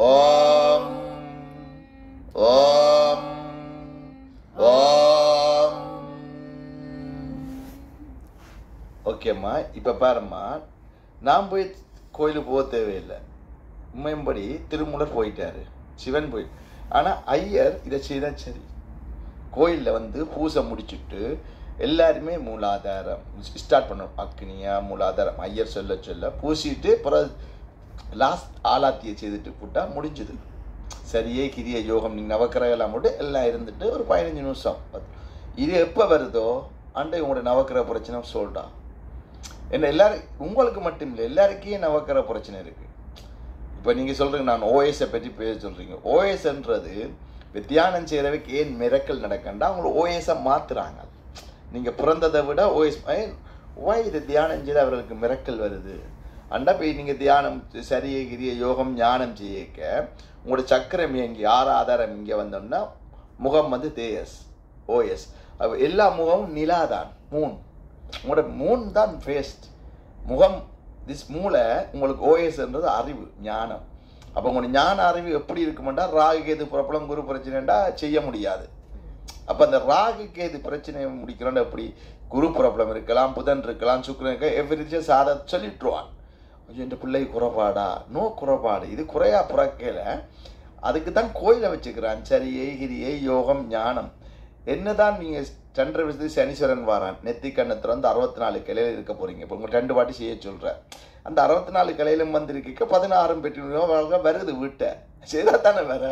ஓம் ஓம் ஓம். ஓகேம்மா, இப்போ பாரும்மா, நான் போய் கோயிலுக்கு போக தேவையில்லை. உண்மையும்படி திருமூலர் போயிட்டாரு, சிவன் போய். ஆனால் ஐயர் இதை செய்தால் சரி. கோயிலில் பூசை முடிச்சுட்டு எல்லாருமே மூலாதாரம் ஸ்டார்ட் பண்ணணும். அக்னியா மூலாதாரம் ஐயர் சொல்ல சொல்ல பூசிட்டு அப்புறம் லாஸ்ட் ஆலாத்தியை செய்துட்டு போட்டால் முடிஞ்சுது. சரியே கிரிய யோகம் நீங்கள் நவக்கிரகெல்லாம் போட்டு எல்லாம் இருந்துட்டு ஒரு 15 நிமிஷம். இது எப்போ வருதோ அண்டை உங்களோட நவக்கிரக பிரச்சனை சொல்டா. என்ன எல்லாரும் உங்களுக்கு மட்டும் இல்லை, எல்லாருக்கே நவக்கிரக பிரச்சனை இருக்குது. இப்போ நீங்கள் சொல்கிறீங்க நான் ஓஎஸை பற்றி பேச சொல்கிறீங்க. ஓஎஸ்ன்றது இப்போ தியானம் செய்கிறவைக்கு ஏன் மிரக்கல் நடக்கண்டா அவங்கள ஓஎஸை மாற்றுறாங்க. நீங்கள் பிறந்ததை விட ஓஎஸ் இது தியானம் செய்து அவர்களுக்கு மிரக்கல் வருது. அண்டா போய் நீங்கள் தியானம் சரியை கிரிய யோகம் ஞானம் செய்யக்க உங்களோட சக்கரம் இங்கே ஆதாரம் இங்கே வந்தோம்னா முகம் தேஎஸ் ஓஎஸ். எல்லா முகமும் நிலாதான், மூன். உங்களோட மூன் தான் ஃபேஸ்ட் முகம். திஸ் மூளை உங்களுக்கு ஓஎஸ்ன்றது அறிவு ஞானம். அப்போ உங்களோட ஞான அறிவு எப்படி இருக்குமெண்டா ராகு கேது புறப்படம் குரு பிரச்சனைண்டா செய்ய முடியாது. அப்போ அந்த ராகு கேது பிரச்சனையை முடிக்கிறோன்னா எப்படி குரு புறப்படம் இருக்கலாம், புதன் இருக்கலாம், சுக்கிரன் இருக்க எவ்ரிதிங் அதை சொல்லிட்டுருவான். என் பிள்ளை குறைபாடா? நோ குறைபாடு, இது குறையா புறக்கையில். அதுக்கு தான் கோயிலை வச்சுக்கிறான். சரியை கிரியை யோகம் ஞானம். என்னதான் நீங்கள் சந்திர விஷயத்துக்கு சனீஸ்வரன் வாரான். நெத்தி கண்ணத்தில் 64 கிளையில் இருக்க போகிறீங்க. இப்போ உங்களுக்கு 2 வாட்டி செய்ய சொல்கிறேன். அந்த 64 கிளையிலும் வந்திருக்க 16 பெற்று வருது வீட்டை செய்தால் தானே வேற.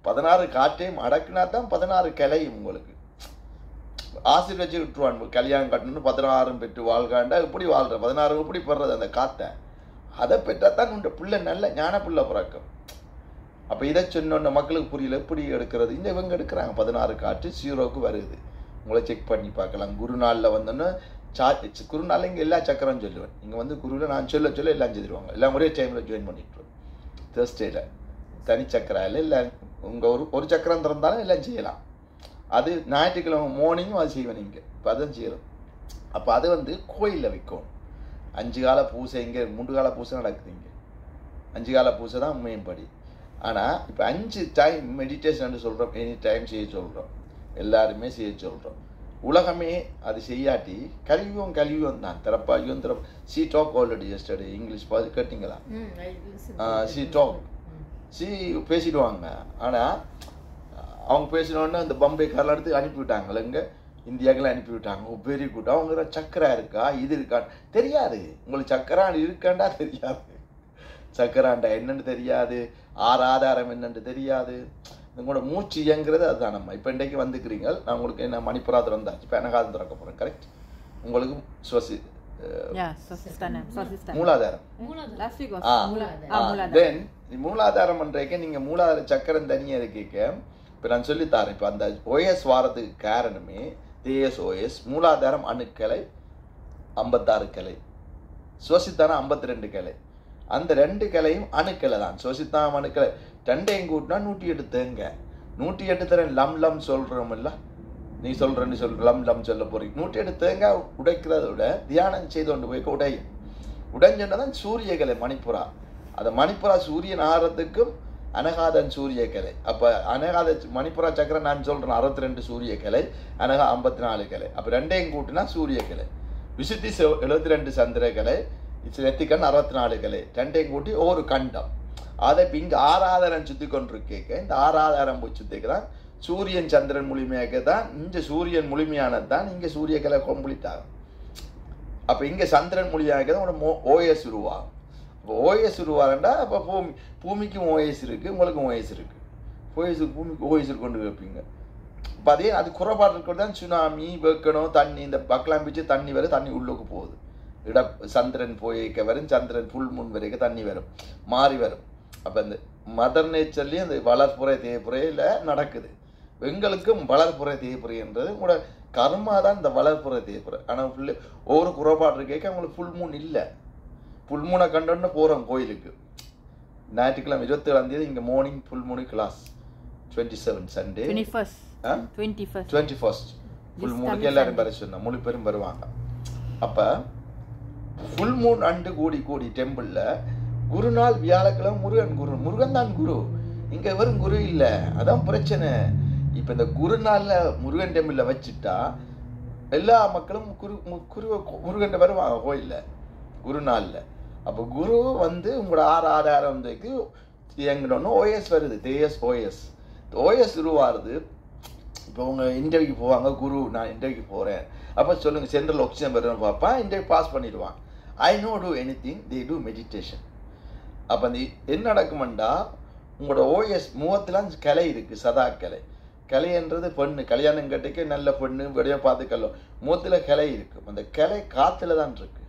16 காற்றையும் அடக்குனா தான் 16 கிளையும் உங்களுக்கு ஆசீர்வச்சு விட்டுருவான். கல்யாணம் கட்டணும்னு 16 பெற்று வாழ்காண்டா இப்படி வாழ்ற 16 இப்படி படுறது அந்த காற்றை. அதை பெற்றால் தான் உண்ட பிள்ளை நல்ல ஞான பிள்ளை பிறக்கும். அப்போ இதை சொன்ன மக்களுக்கு புரியல எப்படி எடுக்கிறது. இந்த இவங்க எடுக்கிறாங்க 16 காற்று 0க்கு வருது. உங்களை செக் பண்ணி பார்க்கலாம். குருநாளில் வந்தோன்னு குருநாளில் இங்கே எல்லா சக்கரம் சொல்லுவேன். இங்கே குருவில் நான் சொல்ல எல்லாம் செய்திருவாங்க. எல்லாம் ஒரே டைமில் ஜாயின் பண்ணிட்டுருவேன். தேர்ஸ்டேயில் தனி சக்கரம் இல்லை உங்கள் ஒரு சக்கரம் திறந்தாலும் எல்லாம் செய்யலாம். அது ஞாயிற்றுக்கிழமை மார்னிங்கும் அது செய்வேன். இங்கே இப்போ அதுவும் செய்யலாம். அப்போ அது கோயிலில் வைக்கும். 5 கால பூசை இங்கே 3 கால பூசை நடக்குது. இங்கே 5 கால பூசை தான் மேம்படி. ஆனால் இப்போ 5 டைம் மெடிடேஷன் சொல்கிறோம். எனி டைம் செய்ய சொல்கிறோம். எல்லாருமே செய்ய சொல்கிறோம். உலகமே அது செய்யாட்டி கல்வியும் தான் திறப்பாயும் she talk already yesterday English கேட்டிங்களா? சி டாக் பேசிடுவாங்க. ஆனால் அவங்க பேசினோடனே இந்த பம்பை காரில் எடுத்து அனுப்பிவிட்டாங்களே, இங்கே இந்தியாவுக்குலாம் அனுப்பிவிட்டாங்க. Very good. அவங்க சக்கரா இருக்கா இது இருக்கான்னு தெரியாது. உங்களுக்கு சக்கரா இருக்காண்டா தெரியாது. சக்கராண்டா என்னன்னு தெரியாது. ஆதாரம் என்னன்னு தெரியாது. உங்களோட மூச்சு இயங்குறது அதுதான். நம்ம இப்போ இன்றைக்கு வந்துக்கிறீங்க. நான் உங்களுக்கு என்ன மணிப்புராத்தில் வந்தாச்சு. இப்போ எனக்காவது திறக்க போகிறேன். கரெக்ட். உங்களுக்கு மூலாதாரம். தென் மூலாதாரம் பண்றதுக்கு நீங்க மூலாதார சக்கரம் தனியா இருக்கீங்க. இப்போ நான் சொல்லித்தாரேன். இப்போ அந்த ஓஎஸ் வாரத்துக்கு காரணமே தேஎஸ் ஓஎஸ். மூலாதாரம் அணுக்களை 56 கிளை, சுவசித்தான 52 கிளை. அந்த 2 கிளையும் அணுக்களை தான். சுவசித்தான அணுக்களை 2ஐயும் கூட்டினா 108 தேங்க. 108 தரேன் லம் லம் சொல்றோம் இல்ல, நீ சொல்றேன்னு லம் லம் சொல்ல போறீங்க. 108 தேங்காய் உடைக்கிறத விட தியானம் செய்து கொண்டு போய் உடையும். உடைஞ்சோன்னா சூரியகலை மணிப்புரா. அந்த மணிப்புரா சூரியன் ஆறத்துக்கும் அனகாதன் சூரியகலை. அப்போ அனகாத மணிப்புரா சக்கரம் நான் சொல்கிறேன் 62 சூரியகலை, அனகா 54 கிளை. அப்போ 2ஐயும் கூட்டினா சூரியகலை. விசுத்தி 72 சந்திரகலை, நெத்திக்கண் 64 கிளை. 2ஐயும் கூட்டி ஒரு கண்டம். அதை இப்போ இங்கே 6 ஆதாரம் சுற்றி கொண்டிருக்கேக்க. இந்த 6 ஆதாரம் போய் சுற்றிக்கலாம். சூரியன் சந்திரன் முழுமையாக தான். இங்கே சூரியன் முழுமையானது தான். இங்கே சூரியகலை கம்ப்ளீட் ஆகும். அப்போ இங்கே சந்திரன் மொழியாக தான் உங்களோட ஓஎஸ் உருவாகும். இப்போ ஓஎஸ் உருவாகண்டா அப்போ பூமிக்கும் ஓஎஸ் இருக்குது, உங்களுக்கும் ஓஎஸ் இருக்குது. ஓஎஸுக்கு பூமிக்கு ஓஎஸ் கொண்டு வைப்பீங்க. இப்போ அதே அது குறைபாடு இருக்கிறது தான் சுனாமி வைக்கணும். தண்ணி இந்த பக்கலாம் பிச்சு தண்ணி வரும், தண்ணி உள்ளுக்கு போகுது. சந்திரன் போய்க்க வரும், சந்திரன் புல் முன் வரைக்கும் தண்ணி வரும், மாறி வரும். அப்போ இந்த மதர் நேச்சர்லேயும் அந்த வளர்ப்புறை தேய்ப்புறையில் நடக்குது. எங்களுக்கும் வளர்ப்புறை தேய்ப்புறைன்றது உங்களோட கர்மா தான் இந்த வளர்ப்புறை தேய்ப்புறை. ஆனால் ஒவ்வொரு குறைபாடு இருக்கேக்க அவங்களுக்கு ஃபுல் மூன் இல்லை. ஃபுல் மூனை கண்டோன்னு போகிறோம் கோயிலுக்கு. ஞாயிற்றுக்கிழமை 27ஆம் தேதி இங்கே மார்னிங் ஃபுல் மூனு கிளாஸ். 27 சண்டே 21 ஃபுல் மூனுக்கு எல்லாரும் வர சொன்னோம். முழு பேரும் வருவாங்க. அப்போ ஃபுல் மூன் அண்டு கூடி டெம்பிளில் குரு நாள் வியாழக்கிழமை முருகன் தான் குரு. இங்க வெறும் குரு இல்லை, அதான் பிரச்சனை. இப்ப இந்த குரு நாள்ல முருகன் டெம்பிள்ல வச்சுட்டா எல்லா மக்களும் முருகன் வருவாங்க கோயில்ல குரு நாள்ல. அப்போ குரு வந்து உங்களோட 6 இயங்கணும்னு ஓஎஸ் வருது, ஓஎஸ் உருவாருது. இப்போ உங்க இன்டர்வியூக்கு போவாங்க, குரு நான் இன்டர்வியூக்கு போறேன், அப்போ சொல்லுங்க சென்ட்ரல் ஆக்சிஜன் வருதுன்னு பார்ப்பா, இன்டர்வியூ பாஸ் பண்ணிடுவான். I no do any thing, they do meditation. அப்போ அந்த என்ன நடக்குமெண்டா உங்களோட ஓஎஸ் முகத்துலாம் கலை இருக்கு, சதா கலைன்றது பெண்ணு, கல்யாணம் கட்டிக்கு நல்ல பெண்ணு வெளியே பார்த்துக்கலாம், முகத்தில் கலை இருக்கு, அந்த கலை காத்துல தான் இருக்கு.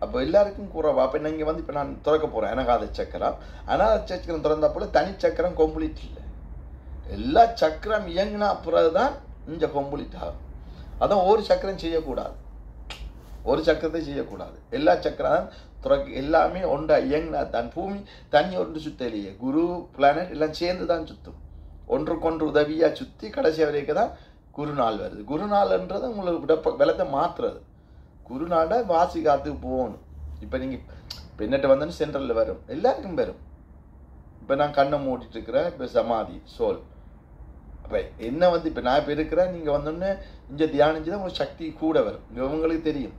அப்போ எல்லாருக்கும் குறவா. அப்போ நீங்கள் வந்து இப்போ நான் திறக்க போகிறேன் அனாத சக்கரம். அனாத சக்கரம் திறந்த போல தனி சக்கரம் கம்ப்ளீட் இல்லை, எல்லா சக்கரம் இயங்கினா பிறகுதான் இங்கே கம்ப்ளீட் ஆகும். அதான் ஒரு சக்கரம் செய்யக்கூடாது, ஒரு சக்கரத்தை செய்யக்கூடாது, எல்லா சக்கரம் துறக்க எல்லாமே ஒன்றா இயங்கினா தான். பூமி தனி ஒன்று சுத்தலையே, குரு பிளானட் எல்லாம் சேர்ந்து தான் சுற்றும், ஒன்றுக்கொன்று உதவியாக சுற்றி கடைசி வரைக்கும் தான் குருநாள் வருது. குருநாள்ன்றது உங்களுக்கு விளத்தை மாற்றுறது. குருநாளை வாசி காத்துக்கு போகணும். இப்போ நீங்கள் இப்போ என்னட்ட வந்தோன்னு சென்ட்ரலில் வரும், எல்லாருக்கும் வரும். இப்போ நான் கண்ணை மூடிட்டு இருக்கிறேன், இப்போ சமாதி சோல். அப்போ என்ன வந்து இப்போ நான் இப்போ இருக்கிறேன், நீங்கள் வந்தோடனே இங்கே தியானிச்சு தான் உங்களுக்கு சக்தி கூட வரும். இவங்களுக்கு தெரியும்,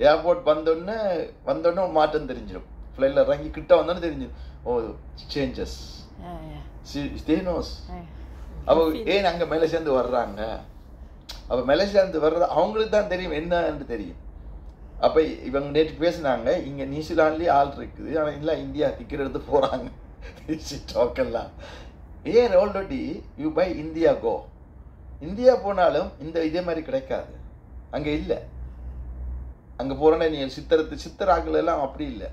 ஏர்போர்ட் வந்தோடனே மாற்றம் தெரிஞ்சிடும், ஃப்ளைட்டில் இறங்கி கிட்ட வந்தோன்னு தெரிஞ்சிடும், ஓ சேஞ்சஸ் ஸ்டேனோஸ். அப்போ ஏன் அங்கே மலேசியாந்து வர்றாங்க, அப்போ மலேசியாந்து வர்றது அவங்களுக்கு தான் தெரியும் என்னன்னு தெரியும். அப்போ இவங்க நேற்று பேசினாங்க, இங்கே நியூசிலாண்ட்லேயே ஆள் இருக்குது, ஆனால் இல்லை இந்தியா டிக்கெட் எடுத்து போகிறாங்க டோக்கன்லாம். ஏன் already you buy India go, India போனாலும் இதே மாதிரி கிடைக்காது, அங்கே இல்லை. அங்கே போகிறோன்னா நீங்கள் சித்தராக்கள் எல்லாம் அப்படி இல்லை.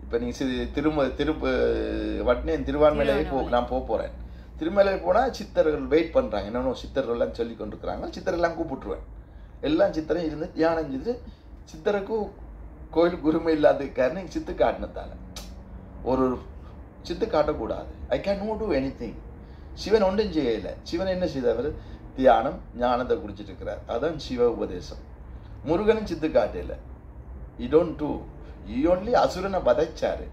இப்போ நீங்கள் வட்னேன் திருவான்மலையே நான் போகிறேன், திருமலை போனால் சித்தர்கள் வெயிட் பண்ணுறாங்க, என்னென்ன சித்தர்கள்லாம் சொல்லி கொண்டிருக்கிறாங்க, சித்தரெல்லாம் கூப்பிட்டுருவேன். எல்லாம் சித்தரையும் இருந்து தியானம் செய்து, சித்தருக்கும் கோயிலுக்கு உரிமை இல்லாத காரணம் சித்து காட்டினதால. ஒரு சித்து காட்டக்கூடாது. I can no do any thing. Sivan ஒன்றும் செய்யலை. சிவன் என்ன செய்தவர், தியானம் ஞானத்தை குடிச்சிட்டு இருக்கிறார், அதான் சிவ உபதேசம். முருகனும் சித்து காட்டல. You don't do, you only அசுரனை வதைச்சாரு.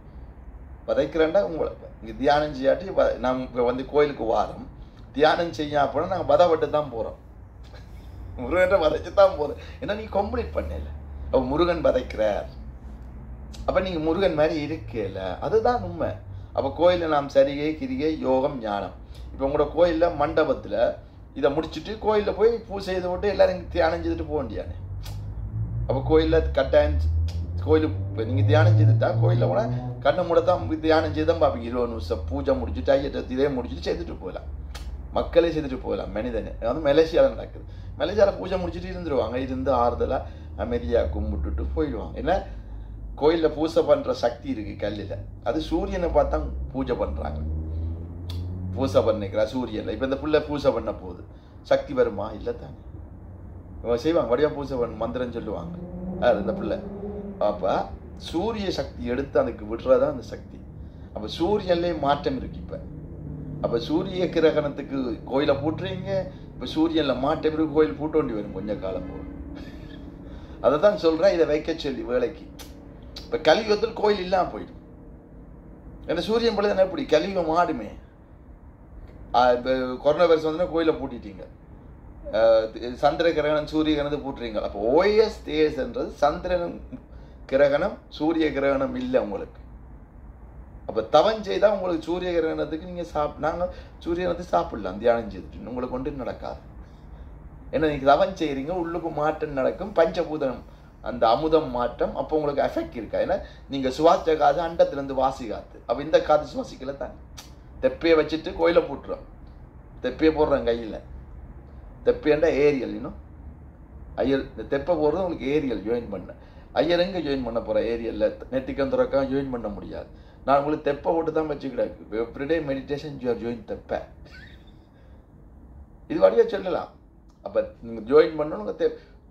வதைக்கிறேன்டா உங்களை இங்கே தியானம் செய்யாட்டி நாம் வந்து கோயிலுக்கு வாரம் தியானம் செய்ய போனால் நாங்கள் வதப்பட்டு தான் போகிறோம், முருகன் வதைச்சு தான் போகிறோம். ஏன்னா நீங்கள் கம்ப்ளீட் பண்ணல. அப்போ முருகன் வதைக்கிறார், அப்போ நீங்கள் முருகன் மாதிரி இருக்கல, அதுதான் உண்மை. அப்போ கோயிலில் நாம் சரிகை கிரிகை யோகம் ஞானம். இப்போ உங்களோட கோயிலில் மண்டபத்தில் இதை முடிச்சுட்டு கோயிலில் போய் பூஜை செய்து போட்டு எல்லாரும் தியானம் செய்துட்டு போக வேண்டியானே. அப்போ கோயிலில் கட்டாயம் கோயிலுக்கு நீங்கள் தியானம் செய்துட்டா கோயிலில் கூட கண்ணை மூடத்தான் தியானம் செய்து தான் பார்ப்பீங்க. 20 நிமிஷம் பூஜை முடிச்சுட்டு ஐயத்தை இதே முடிச்சுட்டு செய்துட்டு போகலாம், மக்களே செய்துட்டு போகலாம். மனிதனே வந்து மலேசியாவில் நடக்குது. மலேசியாவில் பூஜை முடிச்சுட்டு இருந்துருவாங்க, இருந்து ஆறுதலாக அமைதியாக கும்பிட்டுட்டு போயிடுவாங்க. ஏன்னா கோயிலில் பூஜை பண்ணுற சக்தி இருக்குது கல்லில், அது சூரியனை பார்த்தா பூஜை பண்ணுறாங்க. பூஜை பண்ணிக்கிறா சூரியனில். இப்போ இந்த புள்ள பூஜை பண்ண போகுது, சக்தி வருமா? இல்லை தானே, இவங்க செய்வாங்க, வடிவா பூஜை பண்ண மந்திரம் சொல்லுவாங்க இந்த பிள்ளை. அப்போ சூரிய சக்தி எடுத்து அதுக்கு விடுறதான் அந்த சக்தி. அப்போ சூரியன்லேயே மாற்றம் இருக்கு. இப்போ அப்போ சூரிய கிரகணத்துக்கு கோயிலை பூட்டுறீங்க, இப்போ சூரியனில் மாற்றம் இருக்கு, கோயில் பூட்ட வேண்டி வரும் கொஞ்சம் காலம் போகும். அதை தான் சொல்கிறேன், இதை வைக்க சொல்லி வேலைக்கு. இப்போ கலியுகத்தில் கோயில் இல்லாமல் போயிடும். ஏன்னா சூரியன் பொழுது எப்படி கலியுகம் ஆடுமே. இப்போ கொரோனா வைரஸ் வந்தோன்னா கோயிலை பூட்டிட்டீங்க, சந்திர கிரகணம் சூரிய கிரகணத்தை பூட்டுறீங்க. அப்போ ஓஎஸ் தேஸ்ன்றது சந்திரன் கிரகணம் சூரிய கிரகணம் இல்லை உங்களுக்கு. அப்போ தவம் செய்தால் உங்களுக்கு சூரிய கிரகணத்துக்கு நீங்கள் நாங்கள் சூரிய கிரகணத்தை சாப்பிடலாம் தியானம் செய்துட்டு, உங்களுக்கு ஒன்றும் நடக்காது. ஏன்னா நீங்கள் தவம் செய்கிறீங்க, உள்ளுக்கு மாற்றம் நடக்கும், பஞ்சபூதம் அந்த அமுதம் மாற்றம். அப்போ உங்களுக்கு எஃபெக்ட் இருக்கா? ஏன்னா நீங்கள் சுவாசித்த காது அண்டத்துலேருந்து வாசி காத்து, அப்போ இந்த காது சுவாசிக்கல தானே. தெப்பையை வச்சுட்டு கோயிலை பூட்டுறோம், தெப்பையை போடுறோம் கையில், தெப்பையண்டா ஏரியல். இன்னும் ஐயர் இந்த தெப்பை போடுறது உங்களுக்கு ஏரியல் ஜாயின் பண்ண. ஐயர் எங்கே ஜாயின் பண்ண போகிற ஏரியலில் நெத்திக்கம் துறக்கம் ஜாயின் பண்ண முடியாது. நான் உங்களுக்கு தெப்பை போட்டு தான் வச்சுக்கிறேன். Everyday meditation you are join தெப்பை, இது வழியாக சொல்லலாம். அப்போ நீங்கள் ஜாயின் பண்ணணும்,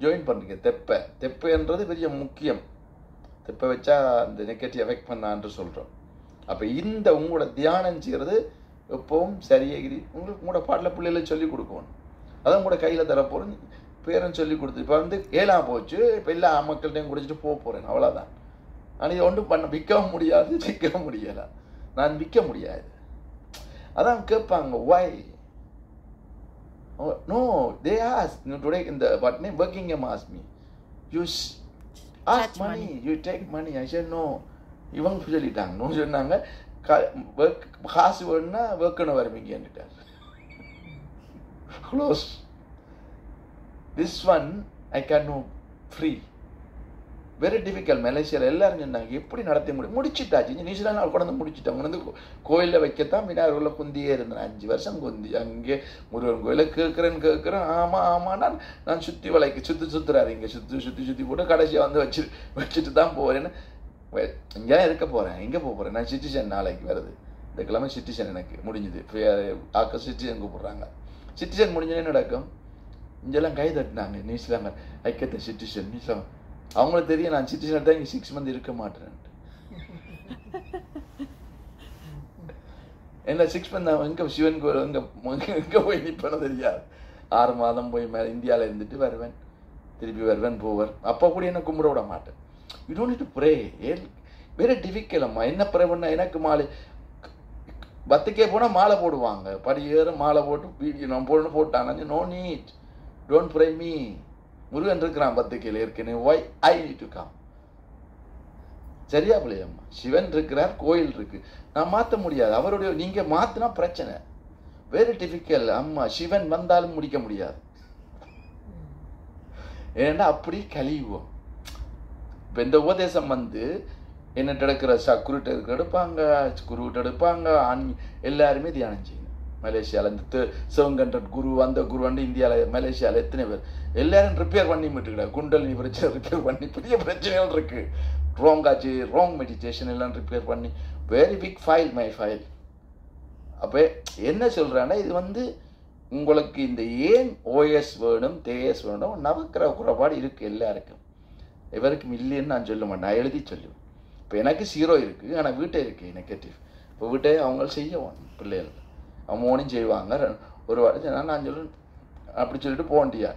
ஜாயின் பண்ணுறீங்க தெப்பை. தெப்பைன்றது பெரிய முக்கியம். தெப்பை வச்சா அந்த நெகட்டிவ் எஃபெக்ட் பண்ணான்னு சொல்கிறோம். அப்போ இந்த உங்களோட தியானம் செய்கிறது எப்பவும் சரியாகி உங்களுக்கு உங்களோட பாட்டில் பிள்ளைகளை சொல்லிக் கொடுக்கணும். அதான் உங்களோட கையில் தரப்போகிறோம், பேரன் சொல்லி கொடுத்து. இப்போ வந்து 7ஆம் போச்சு, இப்போ எல்லா மக்கள்கிட்டையும் குடிச்சிட்டு போக போகிறேன், அவ்வளோதான். ஆனால் இது ஒன்றும் விற்கவும் முடியாது, விற்கவும் முடியலை. நான் விற்க முடியாது. அதான் கேட்பாங்க, why? No, they ask. Today in the what name working em ask me, you ask money, you take money. I said no. இவங்க சொல்லிட்டாங்க, நோ சொன்னாங்க, காசு வேணும்னா ஒர்க்குன்னு வருவீங்கன்னுட்டார். Close. This one I can no free. Very difficult. மலேசியாவில் எல்லாரும் சொன்னாங்க எப்படி நடத்த முடியும், முடிச்சுட்டாச்சு. நியூசிலாந்து நாள் கொண்டு வந்து முடிச்சுட்டாங்க. வந்து கோயிலில் வைக்கத்தான் விநாயகர்ல குந்தியே இருந்தேன். 5 வருஷம் குந்தி அங்கே முருகன் கோயிலை கேட்குறேன். ஆமாம் நான் சுற்றி வளைக்க சுற்றுறாரு. இங்கே சுற்றி போட்டு கடைசியாக வந்து வச்சுட்டு தான் போகிறேன்னு. இங்கே இருக்க போகிறேன். எங்கே போகிறேன்? நான் சிட்டிசன் நாளைக்கு வருது. இந்த கிழமை சிட்டிசன் எனக்கு முடிஞ்சுது. ஆக்க சிட்டிசன் கூப்பிட்றாங்க. சிட்டிசன் முடிஞ்சோன்னே நடக்கும். இங்கெல்லாம் கை தட்டினாங்க நியூசிலாந்து ஐக்கியத்தை சிட்டிசன். நியூசிலாந்து அவங்களுக்கு தெரியும் நான் சிட்டிசன் தான் இங்கே 6 months இருக்க மாட்டேன். என்ன 6 months நான் எங்கே சிவன் கோயில் எங்கே போய் நிற்பேன்னு தெரியாது. 6 மாதம் போய் இந்தியாவில் இருந்துட்டு வருவேன், திருப்பி வருவேன் போவேன். அப்போ கூட என்ன கும்பிட விட மாட்டேன். You don't need to pray. Very difficult அம்மா. என்ன ப்ரே பண்ண? எனக்கு மாலை பத்துக்கே போனால் மாலை போடுவாங்க. படி ஏற மாலை போட்டு வீடியோ நான் போட்டாங்க. No need, don't pray me. Murugan இருக்கிறான் 10 கீழே ஏற்கனவே. Why I need to come? சரியா பிள்ளையம்மா? சிவன் இருக்கிறார், கோயில் இருக்கு, நான் மாற்ற முடியாது. அவருடைய நீங்க மாத்தினா பிரச்சனை. வெரி டிஃபிகல்ட் அம்மா. சிவன் வந்தாலும் முடிக்க முடியாது. ஏன்னா அப்படி கழிவோம். இப்போ இந்த உபதேசம் வந்து என்னட்டு எடுக்கிற குருட்டு எடுப்பாங்க, குருவிட்டு எடுப்பாங்க, எல்லாருமே தியானம் செய்யணும். மலேசியாவில் இந்த 700 குரு அந்த குரு வந்து இந்தியாவில் மலேசியாவில் எத்தனை பேர் எல்லாரும் ரிப்பேர் பண்ணி விட்டுக்கிட. குண்டலினி பிரச்சனை ரிப்பேர் பண்ணி பெரிய பிரச்சனைகள் இருக்கு. ராங்காச்சு, ராங் மெடிடேஷன் எல்லாம் ரிப்பேர் பண்ணி very big file my file. அப்போ என்ன சொல்கிறேன்னா, இது வந்து உங்களுக்கு இந்த ஏன் ஓஎஸ் வேணும் தேஎஸ் வேணும் நவக்கிற குறைபாடு இருக்குது எல்லாருக்கும். இவருக்கும் இல்லைன்னு நான் சொல்ல மாட்டேன், நான் எழுதி சொல்லுவேன். இப்போ எனக்கு 0 இருக்குது, ஆனால் வீட்டை இருக்குது நெகட்டிவ். இப்போ வீட்டை அவங்க செய்யணும் பிள்ளைகள், அவங்க ஓனும் செய்வாங்க. ஒரு வாட்டி நான் சொல்லுவேன் அப்படி சொல்லிட்டு போக வேண்டியா.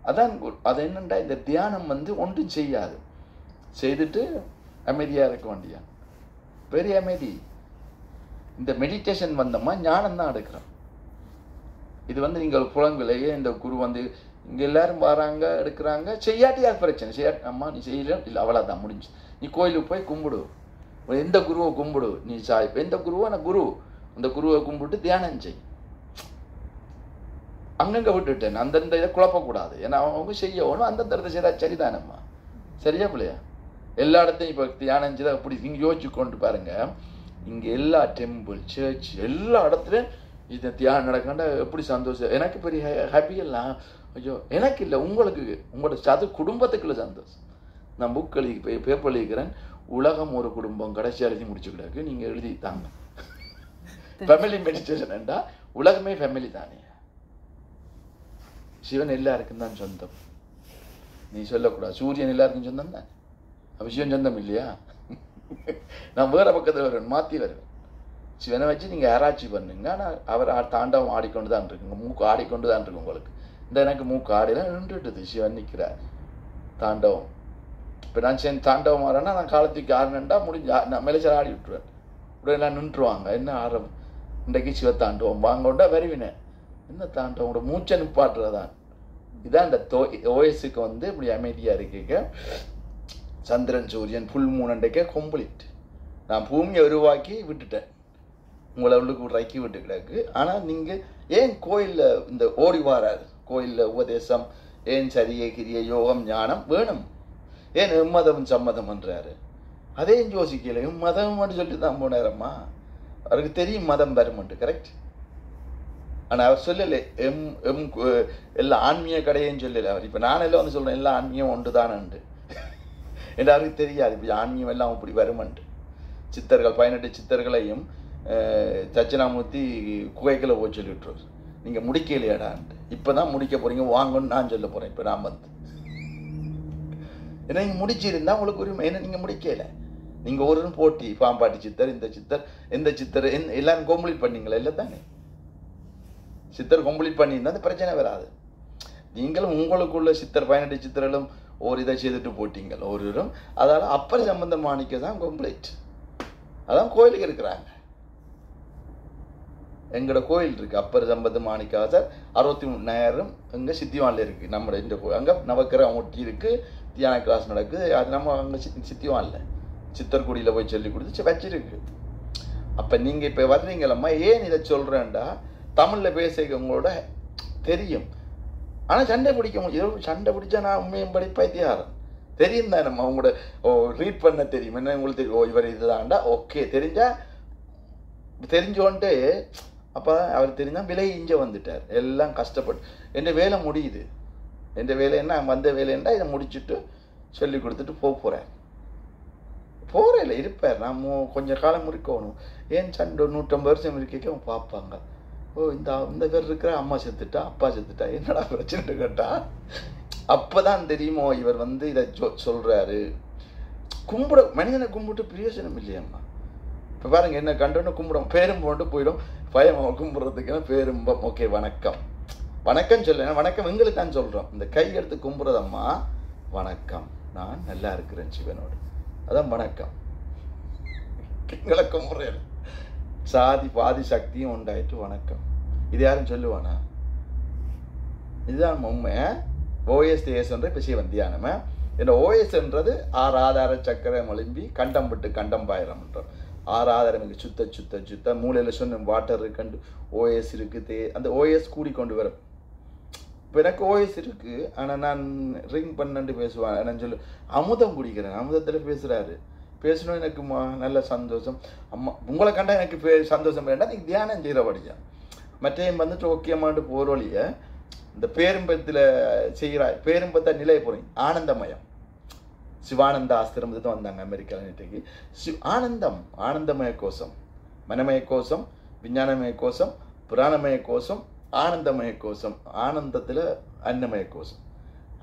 அதான் அது என்னண்டா, இந்த தியானம் வந்து ஒன்றும் செய்யாது, செய்துட்டு அமைதியாக இருக்க வேண்டியா. பெரிய அமைதி. இந்த மெடிடேஷன் வந்தோமா ஞானம் தான் எடுக்கிறோம். இது வந்து நீங்கள் புலங்களையே இந்த குரு வந்து இங்கே எல்லாரும் வராங்க எடுக்கிறாங்க, செய்யாட்டி யார் பிரச்சனை? செய்யாட்டி அம்மா நீ செய்யல இல்லை அவ்வளோதான் முடிஞ்சு. நீ கோயிலுக்கு போய் கும்பிடு, எந்த குருவை கும்பிடு, நீ சாய் எந்த குருவோ நான் குரு, அந்த குருவை கும்பிட்டு தியானம் செய். அங்கங்கே விட்டுட்டேன், அந்தந்த இதை குழப்பக்கூடாது. ஏன்னா அவங்க செய்யணும், அந்தந்த இடத்த செய்தால் சரிதானம்மா. சரியா பிள்ளையா? எல்லா இடத்தையும் இப்போ தியானம் செய்தால் அப்படி நீங்கள் யோசிச்சு கொண்டு பாருங்க. இங்கே எல்லா டெம்பிள் சர்ச் எல்லா இடத்துலையும் இது தியானம் நடக்காண்டா எப்படி சந்தோஷம். எனக்கு பெரிய ஹாப்பியெல்லாம் ஐயோ எனக்கு இல்லை, உங்களுக்கு உங்களோட குடும்பத்துக்குள்ள சந்தோஷம். நான் புக் எழுதி பேப்பர் எழுதிக்கிறேன், உலகம் ஒரு குடும்பம் கடைசியாக எழுதி முடிச்சுக்கிடாக்கு நீங்கள் எழுதி தாங்க. ஃபேமிலி மெடிடேஷன்டா உலகமே ஃபேமிலி தானே. சிவன் எல்லாருக்கும் தான் சொந்தம், நீ சொல்லக்கூடாது. சூரியன் எல்லாருக்கும் சொந்தம் தான், அப்போ சிவன் சொந்தம் இல்லையா? நான் வேற பக்கத்தில் வருவேன், மாற்றி வருவேன். சிவனை வச்சு நீங்கள் ஆராய்ச்சி பண்ணுங்க. ஆனால் அவர் தாண்டவம் ஆடிக்கொண்டு தான் இருக்குங்க, மூக்கு ஆடிக்கொண்டு தான் இருக்கு உங்களுக்கு. இந்த எனக்கு மூக்கு ஆடிலாம் நின்றுட்டுது, சிவன் நிற்கிறார் தாண்டவம். இப்போ நான் தாண்டவம் ஆடுறேன்னா நான் காலத்துக்கு ஆடுனேன்டா முடிஞ்சு நான் மேலேச்சார் ஆடி விட்டுருவேன். உடனே எல்லாம் நின்றுவாங்க, என்ன ஆடுறோம் இன்றைக்கு சிவ தாண்டவம் வாங்கோண்டா வருவினேன். என்ன தாண்டவங்களோட மூச்சை நிப்பாட்டுறதான். இதான் இந்த ஓஎஸுக்கு வந்து இப்படி அமைதியாக இருக்க. சந்திரன் சூரியன் ஃபுல் மூணண்டைக்க கம்ப்ளீட். நான் பூமியை உருவாக்கி விட்டுட்டேன், உங்களை உள்ளுக்கு ரைக்கி விட்டு கிடக்கு. ஆனால் நீங்கள் ஏன் கோயிலில் இந்த ஓடி வாராது? கோயிலில் உபதேசம் ஏன் சரியை கிரிய யோகம் ஞானம் வேணும்? ஏன் எம்மதம் சம்மதம் என்றாரு? அதே யோசிக்கல, மதம் சொல்லிட்டு தான் போனாரம்மா. அவருக்கு தெரியும் மதம் வருமெண்டு, கரெக்ட். ஆனால் அவர் சொல்லலை எல்லா ஆன்மீக கடையன்னு சொல்லலை அவர். இப்போ நானெல்லாம் வந்து சொல்கிறேன் எல்லா ஆன்மீகம் ஒன்று தானண்டு என்று அவருக்கு தெரியாது. இப்படி ஆன்மீகம் எல்லாம் இப்படி வருமெண்டு. சித்தர்கள் 18 சித்தர்களையும் தட்சிணாமூர்த்தி குகைக்குள்ள போய் சொல்லி விட்டுரு, நீங்கள் முடிக்கலையாடான்ட்டு. இப்போ தான் முடிக்க போகிறீங்க வாங்கன்னு நான் சொல்ல போகிறேன். இப்போ நான் வந்து ஏன்னா நீங்கள் முடிச்சிருந்தா உங்களுக்கு உரிமை. ஏன்னா நீங்கள் முடிக்கல, நீங்கள் ஒரு போட்டி பாம்பாட்டி சித்தர் இந்த சித்தர் எந்த சித்தர் எல்லாரும் கம்ப்ளீட் பண்ணீங்களா? இல்லை தானே, சித்தர் கம்ப்ளீட் பண்ணியிருந்தா அந்த பிரச்சனை வராது. நீங்களும் உங்களுக்குள்ள சித்தர் 18 சித்தர்களும் ஒரு இதை செய்துட்டு போட்டீங்க ஒருவரும். அதால் அப்பர் சம்பந்த மாணிக்க தான் கம்ப்ளீட். அதான் கோயிலுக்கு இருக்கிறாங்க. எங்களோட கோயில் இருக்குது அப்பர் சம்பந்த மாணிக்காசர் 63,000 அங்கே சித்திவானில் இருக்குது. நம்ம இந்த அங்கே நவக்கிரகம் ஒட்டி இருக்குது, தியான கிளாஸ் நடக்குது. அது நம்ம அங்கே சித்திவானில் சித்தர்குடியில் போய் சொல்லி கொடுத்து வச்சிருக்கு. அப்போ நீங்கள் இப்போ வர்றீங்களம்மா, ஏன் இதை சொல்கிறேன்டா, தமிழில் பேசுக உங்களோட தெரியும். ஆனால் சண்டை பிடிக்க முடியும். சண்டை பிடிச்சா நான் உண்மையும் படி பைத்தியாரம் தெரியும் தான். நம்ம அவங்களோட ரீட் பண்ண தெரியும். என்ன உங்களுக்கு தெரியும், இவர் இதுதான்டா ஓகே தெரிஞ்சால் தெரிஞ்சோன்ட்டு. அப்போ அவர் தெரிஞ்சால் விலை இங்கே வந்துட்டார். எல்லாம் கஷ்டப்பட்டு என் வேலை முடியுது. என் வேலை என்ன வந்த வேலைன்னா இதை முடிச்சுட்டு சொல்லி கொடுத்துட்டு போகிறேன். போகிறேன் இருப்பார். நம்ம கொஞ்சம் காலம் இருக்கணும். ஏன் சண்டை 150 வருஷம் இருக்க பார்ப்பாங்க. இந்த பேர் இருக்கிற அம்மா செத்துட்டா அப்பா செத்துட்டா என்னடா பிரச்சனை கேட்டா அப்போ தான் தெரியுமோ இவர் இதை சொல்கிறாரு. கும்பிட மனிதனை கும்பிட்டு பிரயோஜனம் இல்லையம்மா. இப்போ பாருங்க, என்ன கண்டோன்னு கும்பிடும், பேரும் போட்டு போயிடும். பயம் கும்பிட்றதுக்குன்னா பேரும்பம். ஓகே வணக்கம் வணக்கம் சொல்ல, வணக்கம் எங்களுக்கு தான் சொல்கிறோம். இந்த கை எடுத்து கும்பிட்றதம்மா வணக்கம், நான் நல்லா இருக்கிறேன் சிவனோடு, அதான் வணக்கம். எங்களை கும்பிட்றேன். சாதி பாதி சக்தியும் உண்டாயிட்டு வணக்கம். இது யாரும் சொல்லுவானா? இதுதான் உண்மை. ஓஎஸ்எஸ்ன்ற இப்போ சிவன் தியானமே. இந்த ஓஎஸ்ன்றது 6 ஆதார சக்கரை மொழிம்பி கண்டம் விட்டு கண்டம் பாயிரம்ன்றோம். 6 ஆதாரம் இங்கே சுத்த சுத்த சுத்த மூளையில் சொன்ன வாட்டர் இருக்குண்டு ஓஎஸ் இருக்குது. அந்த ஓஎஸ் கூடிக்கொண்டு வரும். இப்போ எனக்கு ஓஎஸ் இருக்குது, ஆனால் நான் ரிங் பண்ணண்டு பேசுவேன். நான் சொல்லு அமுதம் குடிக்கிறேன், அமுதத்தில் பேசுகிறாரு. பேசணும் எனக்கு நல்ல சந்தோஷம். அம்மா உங்களை கண்டா எனக்கு சந்தோஷம் வேண்டாம். நீங்கள் தியானம் செய்கிறபடியா மற்றையும் ஓகேமாட்டு போர்வழிய இந்த பேரும்பத்தில் செய்கிறாய். பேரும்பத்தை நிலையை போகிறீங்க ஆனந்தமயம். சிவானந்த ஆசிரமத்துக்கு வந்தாங்க அமெரிக்காவில் நேற்றுக்கு. ஆனந்தம், ஆனந்தமய கோஷம், மனமய கோஷம், விஞ்ஞானமய கோஷம், புராணமய கோஷம், ஆனந்தமய கோஷம். ஆனந்தத்தில் அன்னமய கோஷம்.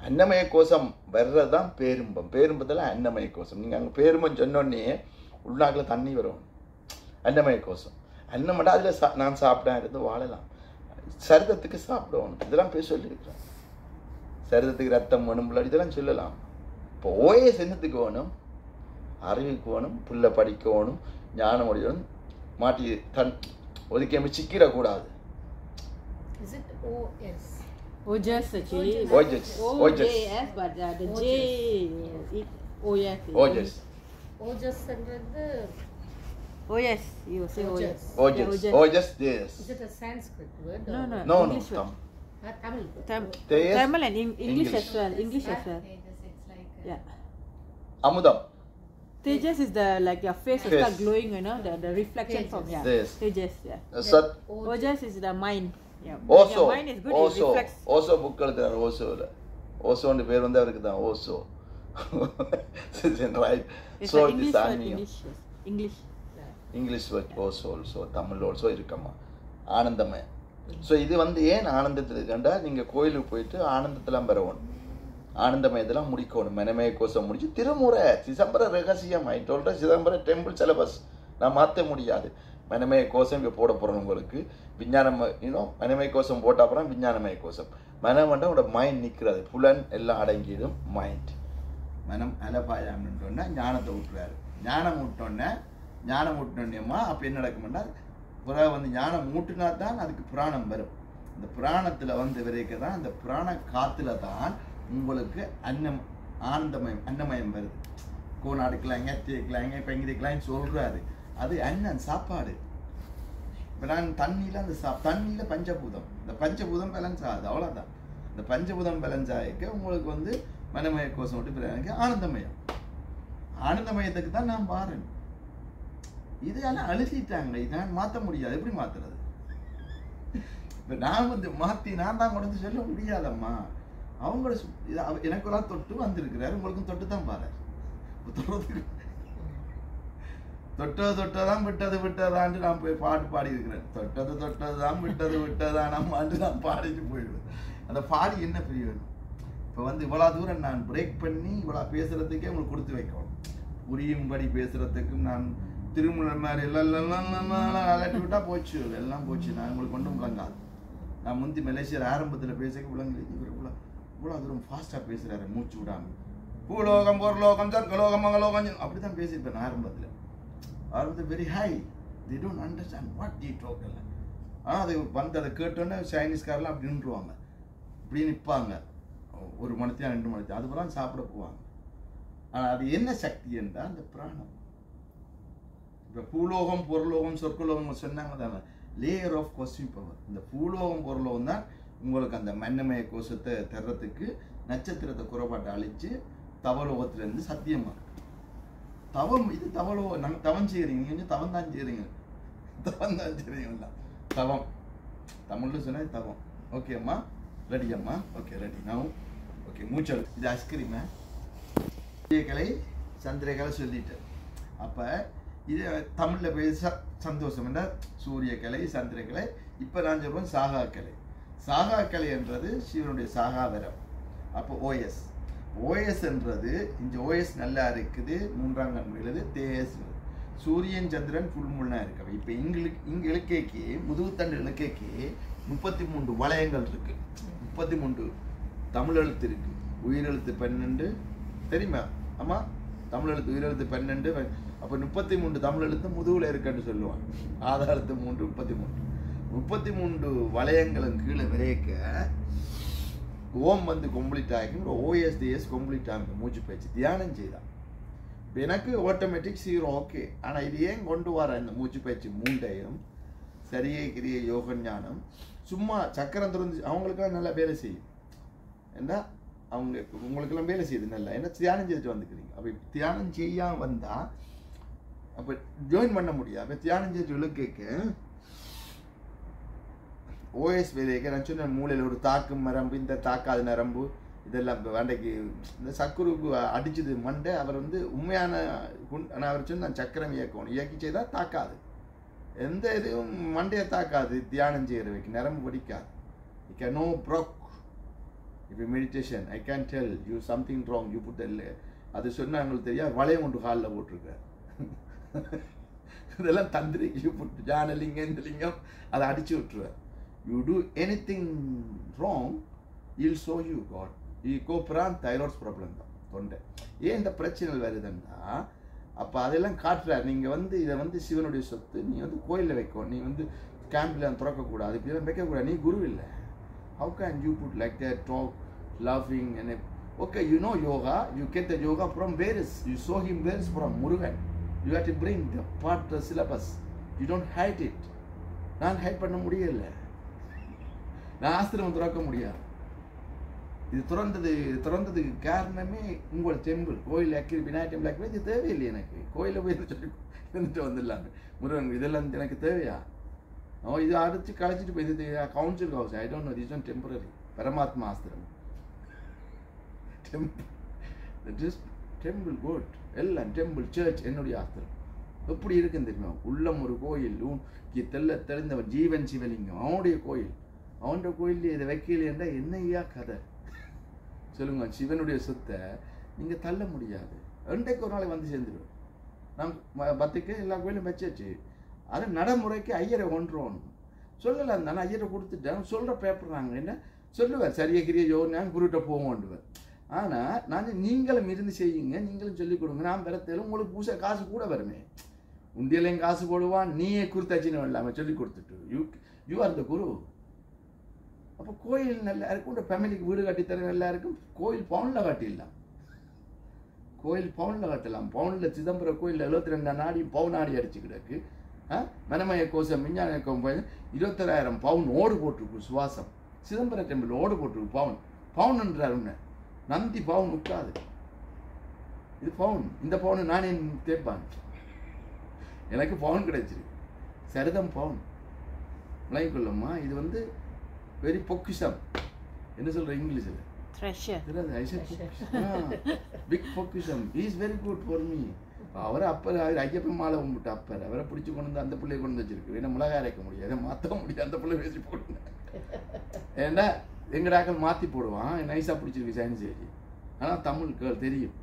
அன்னமய கோஷம் வர்றது தான் பேரும்பம். பேரும்பத்தில் அன்னமய கோஷம். நீங்கள் அங்கே பேரும்பம் சொன்னோடனே உள்நாக்கில் தண்ணி வரும். அன்னமய கோஷம் அன்னமட்டா அதில் நான் சாப்பிட்டேன் இருந்து வாழலாம். சரிதத்துக்கு சாப்பிடணும். இதெல்லாம் பேர் சொல்லியிருக்கிறேன். சரிதத்துக்கு ரத்தம் வேணும், இதெல்லாம் சொல்லலாம். இப்போ ஓஎஸ் என்னத்துக்கு வேணும்? அறிவுக்கு வேணும், புள்ள படிக்க வேணும், ஞானம் அடையணும். மாட்டி ஒதுக்கி சிக்கிடக்கூடாது. OJS actually. OJS. OJS, but the J is OJS. OJS. OJS என்றது OJS. You say OJS. OJS. OJS. Yes. Is it a Sanskrit word? No, no. No, English no. word. Tamil. Tamil and English as well. English as well. It's like Yeah. Amudam. Tejas is the like your face will start glowing, you know, the reflection from Yes. Tejas, yeah. Sat. OJS is the mind. Yeah. Also. Your mind is good. It reflects. Also book எழுதுறாரு ஓசோல. ஓசோன்னு பேர் அவருக்கு தான் Osho. Right. It's So like English word, English. Yes. English. English word Osho also, Tamil also இருக்கம்மா. ஆனந்தமயம். So இது ஏன் ஆனந்தத்தில் இருக்கண்டா, நீங்கள் கோயிலுக்கு போயிட்டு ஆனந்தத்தெல்லாம் பெறணும். ஆனந்தமயத்தெல்லாம் முடிக்கணும். மனமய கோஷம் முடிச்சு திருமுறை சிதம்பர ரகசியம் ஆயிட்டோல்ற சிதம்பர டெம்பிள் சிலபஸ் நான் மாற்ற முடியாது. மனமய கோஷம் இங்கே போட போகிறோம் உங்களுக்கு. விஞ்ஞானம் மனமய கோஷம் போட்ட அப்புறம் விஞ்ஞானமய கோஷம். மனம்னா உங்களோட மைண்ட் நிற்கிறது. புலன் எல்லாம் அடங்கிடும் மைண்ட். மனம் அலபாயாம்னு ஞானத்தை விட்டுறாரு. ஞானம் விட்டோன்னேம்மா அப்போ என்ன நடக்கும்னா பிறகு ஞானம் மூட்டினா தான் அதுக்கு புராணம் வரும். இந்த புராணத்தில் விரைக்க தான் அந்த புராண காற்றுல தான் உங்களுக்கு அன்னமயம் வருது. கோனாடுக்கலாங்க தேக்கலாங்க இப்போ இங்கே இருக்கலான்னு சொல்கிறாரு. அது அண்ணன் சாப்பாடு. இப்போ நான் தண்ணியில் தண்ணியில் பஞ்சபூதம், இந்த பஞ்சபூதம் பேலன்ஸ் ஆகுது, அவ்வளோதான். இந்த பஞ்சபூதம் பேலன்ஸ் ஆகிக்க உங்களுக்கு மனமய கோஷம் விட்டு பிறகு ஆனந்தமயம். ஆனந்தமயத்துக்கு தான் நான் பாருங்க. இதெல்லாம் அழுத்திட்டாங்க. இதான் மாற்ற முடியாது. எப்படி மாற்றுறது? இப்போ நான் மாற்றி நான் தான் கொண்டு சொல்ல முடியாதம்மா. அவங்கள எனக்கெல்லாம் தொட்டு வந்திருக்கிறாரு, உங்களுக்கும் தொட்டு தான் பாரு. தொட்டதான் விட்டதான்ட்டு நான் போய் பாட்டு பாடி இருக்கிறேன். தொட்டதான் விட்டதான் நம்மான்ட்டு நான் பாடிட்டு போயிடுவேன். அந்த பாடி என்ன பெரிய வேணும்? இப்போ இவ்வளோ தூரம் நான் பிரேக் பண்ணி இவ்வளோ பேசுறதுக்கே உங்களுக்கு கொடுத்து வைக்கணும். புரியும்படி பேசுறதுக்கும் நான் திருமணம் மாதிரி எல்லாம் அலட்டி விட்டா போச்சு, எல்லாம் போச்சு. நான் உங்களுக்கு ஒன்றும் விளங்காது. நான் மலேசியாவில் ஆரம்பத்தில் பேச விளங்கல. இவ்வளோ தூரம் ஃபாஸ்ட்டாக பேசுகிறாரு மூச்சு விடாமல். பூலோகம் பொருளோகம் சொர்க்கலோகம் மங்களோகம் அப்படி தான் பேசியிருப்பேன் ஆரம்பத்தில் very high the don't understand what the talk எல்லாம். ஆனால் அது வந்து அதை கேட்டோன்னே சைனீஸ்காரெல்லாம் அப்படி நின்றுவாங்க, இப்படி நிற்பாங்க 1 மணி நேரம் 2 மணி நேரம், அதுபோலாம் சாப்பிட போவாங்க. ஆனால் அது என்ன சக்தி என்றால் அந்த பிராணம். இப்போ பூலோகம் பொருளோகம் சொற்கலோகம் சொன்னாங்க தானே, லேயர் ஆஃப் காஸ்மிக் பவர். இந்த பூலோகம் பொருளோகம் தான் உங்களுக்கு அந்த மன்னமய கோஷத்தை தர்றதுக்கு நட்சத்திரத்தை குறைபாட்டை அழித்து தவலோகத்திலேருந்து சத்தியமாக இருக்கு. தவம் இது தவலோகம். நாங்கள் தவம் செய்கிறீங்க, நீங்கள் கொஞ்சம் தவம் தான் செய்கிறீங்க, தவம் தமிழில் சொன்னால் தவம். ஓகே அம்மா, ரெடி அம்மா? ஓகே ரெடி நான். ஓகே மூச்சல். இது ஐஸ்கிரீமை சூரியகலை சந்திரகலை சொல்லிட்டேன். அப்போ இது தமிழில் பேச சந்தோஷம் என்ன, சூரியகலை சந்திரகலை. இப்போ நான் சொல்கிறேன் சாகாக்கலை. சாகாக்கலை என்றது சிவனுடைய சாகாவரம். அப்போ ஓஎஸ் என்றது இந்த ஓஎஸ் நல்லா இருக்குது, 3ஆம் கண் எழுது தேஸ். சூரியன் சந்திரன் ஃபுல்முன்னா இருக்கு. இப்போ இங்கே இலக்கைக்கு முதுகுத்தண்டு இலக்கைக்கு 33 வளையங்கள் இருக்கு, 33 தமிழ் எழுத்து இருக்கு. உயிரெழுத்து 12 தெரியுமா அம்மா? தமிழ் எழுத்து உயிரெழுத்து 12. அப்போ 33 தமிழ் எழுத்து முதுகுல இருக்குன்னு சொல்லுவாங்க. ஆதாரத்து 3 33 வளையங்களும் கீழே விரைக்க ஓம் வந்து கம்ப்ளீட் ஆகிக்கும். ஓஎஸ்டிஎஸ் கம்ப்ளீட் ஆகும். மூச்சு பயிற்சி தியானம் செய்தான் எனக்கு ஆட்டோமேட்டிக் 0 ஓகே. ஆனால் இது ஏன் கொண்டு வர இந்த மூச்சு பயிற்சி 3ஐயும் சரியை கிரிய யோக ஞானம் சும்மா சக்கரம் திறந்து அவங்களுக்கெல்லாம் நல்லா வேலை செய்யும். ஏன்னா அவங்க உங்களுக்கெல்லாம் வேலை செய்யுது நல்லா, ஏன்னா தியானம் செய்துட்டு வந்துக்கிறீங்க. அப்போ தியானம் செய்யாமல் வந்தால் அப்போ ஜாயின் பண்ண முடியாது. அப்போ தியானம் செய்து இழுக்க ஓஎஸ் வேலைக்கு நான் சொன்ன மூளையில் ஒரு தாக்கு நரம்பு, இந்த தாக்காத நரம்பு இதெல்லாம் இப்போ வேண்டைக்கு இந்த சக்குருக்கு அடிச்சது மண்டை. அவர் வந்து உண்மையான ஆனால் அவர் சொன்ன சக்கரம் இயக்கணும், இயக்கி செய்தால் தாக்காது, எந்த இதுவும் மண்டையை தாக்காது. தியானம் செய்கிறவைக்கு நரம்பு படிக்காது. You can no broke if you meditation. I can tell you something wrong. You put the அது சொன்னால் எங்களுக்கு தெரியாது. வளையம் கொண்டு ஹாலில் போட்டிருக்காரு. இதெல்லாம் தந்திரி. யூ புட் ஜானலிங்கம் இந்த லிங்கம் அதை அடிச்சு விட்டுருவார். You do anything wrong, he'll show you God. கோப்புறான் தைராய்ட்ஸ் ப்ராப்ளம் தான் தொண்டை. ஏன் இந்த பிரச்சனைகள் வருதுன்னா அப்போ அதெல்லாம் காட்டுறாரு. நீங்கள் வந்து இதை வந்து சிவனுடைய சொத்து, நீ வந்து கோயிலில் வைக்கும், நீ வந்து கேம்பில் திறக்கக்கூடாது, இப்படி வைக்கக்கூடாது, நீ குரு இல்லை. How can you put like that, talk, laughing and okay, you know yoga, you get the yoga from where is? You saw him where is from? Murugan. You have to bring the part, the syllabus. You don't hide it. நான் height பண்ண முடியல, நான் ஆசிரமம் திறக்க முடியாது. இது திறந்ததுக்கு காரணமே உங்கள் டெம்பிள் கோயில் விநாயகர் டெம்பிள் ஆக்கி இது தேவையில்லை. எனக்கு கோயிலில் போய் சொல்லி இருந்துட்டு வந்துடலாங்க. முருகன் இதெல்லாம் எனக்கு தேவையா? இது அடிச்சு கழிச்சிட்டு போய் இது council house. I don't know, this one temporary. பரமாத்மா ஆசிரமம் டெம்பிள் கோட் எல்லாம் டெம்பிள் சர்ச் என்னுடைய ஆசிரமம். எப்படி இருக்குன்னு தெரியுமா? உள்ளம் ஒரு கோயில், தெளிந்தவன் ஜீவன் சிவலிங்கம் அவனுடைய கோயில். அவனுடைய கோயில் இதை வைக்கல என்றால் என்னையா கதை சொல்லுங்க. சிவனுடைய சொத்தை நீங்கள் தள்ள முடியாது. ரெண்டைக்கு ஒரு நாளைக்கு வந்து சேர்ந்துடுவேன். நான் 10க்கு எல்லா கோயிலும் வச்சாச்சு. அதை நடைமுறைக்கு ஐயரை ஒன்றும் சொல்லலாம் தானே. ஐயரை கொடுத்துட்டேன் சொல்கிற பேப்பர் நாங்கள் என்ன சொல்லுவேன், சரியா கிரிய யோகன் குருட்ட போவோண்டுவேன். ஆனால் நான் நீங்களும் இருந்து செய்யுங்க, நீங்களும் சொல்லிக் கொடுங்க. நான் பெறத்தேலும் உங்களுக்கு பூசை காசு கூட வருமே. உண்டியலையும் காசு போடுவான், நீயே குருத்தாச்சின்னு இல்லாமல் சொல்லி கொடுத்துட்டு யூ ஆர் த குரு. அப்போ கோயில் நல்லா இருக்கும், ஒரு ஃபேமிலிக்கு வீடு கட்டித்தர நல்லா இருக்கும். கோயில் பவுனில் கட்டிடலாம், கோயில் பவுனில் கட்டலாம். பவுனில் சிதம்பரம் கோயிலில் 72 நாடி பவுன் ஆடி அடிச்சு கிடக்கு. மனமய கோஷம் விஞ்ஞான 21,000 பவுன் ஓடு போட்டிருக்கு. சுவாசம் சிதம்பரம் டெம்பிள் ஓடு போட்டிருக்கு. பவுன்ன்றார் உன்ன நந்தி பவுன் உட்காது. இது பவுன். இந்த பவுன் நானே தேய்ப்பான். எனக்கு பவுன் கிடைச்சிருக்கு. சரிதம் பவுன் விளங்கிக்கொள்ளம்மா. இது வந்து வெரி பொக்கிஷம். என்ன சொல்ற இங்கிலீஷில்? பிக் பொக்கிஷம். Is very good for me. அவரை அப்பர் ஐயப்பன் மாலை கும்பிட்டு அப்பர் அவரை பிடிச்சி கொண்டு வந்து அந்த பிள்ளையை கொண்டு வச்சிருக்கு. ஏன்னா மிளகாய் அரைக்க முடியாது, மாற்ற முடியாது. அந்த பிள்ளை பேசி போடுங்க. ஏன்னா எங்கடாக்கள் மாற்றி போடுவான். நைஸாக பிடிச்சிருக்கு சயின்ஸ் ஏஜி. ஆனால் தமிழ் கேள் தெரியும்.